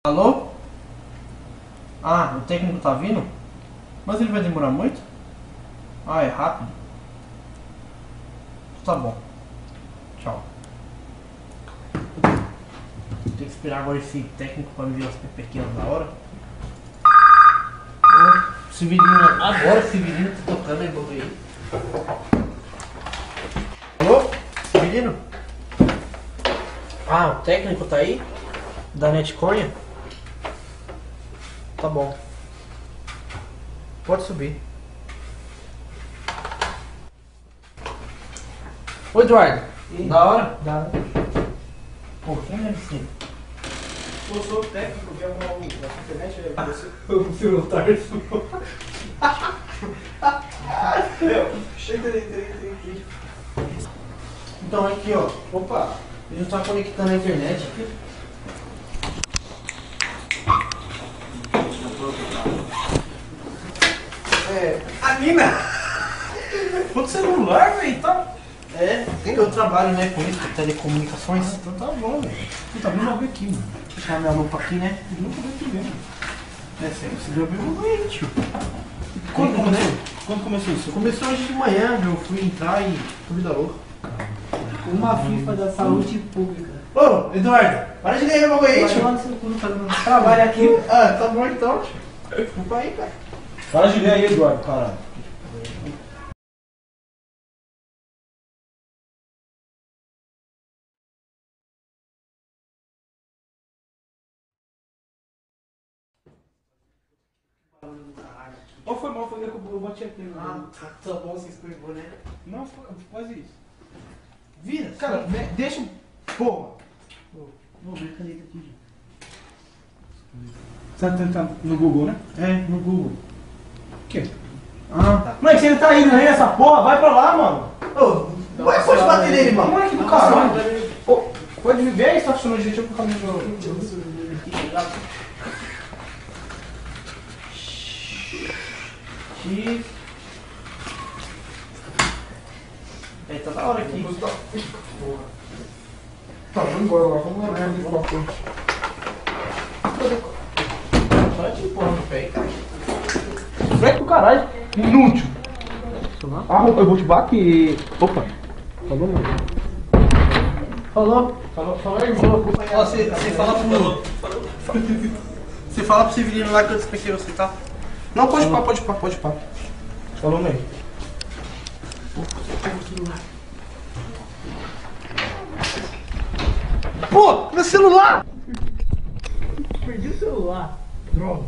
Alô? Ah, o técnico tá vindo? Mas ele vai demorar muito? Ah, é rápido? Tá bom. Tchau. Tem que esperar agora esse técnico pra me ver as pequenas da hora. O Severino, agora o Severino tá tocando aí, botei aí. Alô? Severino? Ah, o técnico tá aí? Da Netconha? Tá bom. Pode subir. Oi, Eduardo. Da hora? Da hora. Pô, quem é esse? Eu sou o técnico, vi alguma na internet, você. O seu Tarso. Entrei. Então aqui, ó. Opa, a gente tá conectando a internet aqui. A mina! O celular, velho, tá. É, eu trabalho, né, com isso, com telecomunicações. Então tá bom, velho. Puta, vamos logo aqui, mano. Deixar minha lupa aqui, né? Nunca vai te ver, mano. É sério, você deu bem, tio. Quando começou isso? Começou hoje de manhã, eu fui entrar e tô vida louca. Uma FIFA da saúde pública. Ô, Eduardo, para de ler meu bagulho aí, tio. Vai lá no seu cu, fazendo trabalho aqui. Ah, tá bom então, tio. Desculpa aí, cara. Para de ler aí, Eduardo, caralho. Ou foi mal, foi que eu bati aqui, né? Ah, tá bom, você escorregou, né? Não, quase isso. Vira, Cara, deixa. Porra. Vou ver a caneta aqui. Você tá no Google, né? É, no Google. O quê? Ah, tá. Mano, você tá indo aí essa porra? Vai pra lá, mano. Ô, pode bater nele, mano. Moleque do caralho. Ô, pode viver aí, estacionou de tipo caminho do. X. É, tá da hora aqui. Tá, vamos embora lá, vamos lá ver qual foi. Só te empurrando o pé aí, cara. Freio do caralho, inútil. Ah, eu vou te bater. Opa, falou, mano. Falou? Falou aí, irmão. Ó, você fala pro. Você fala pro Severino lá que eu despequei você, tá? Não, pode pá. Falou, mãe. Pô, meu celular! Perdi o celular. Droga.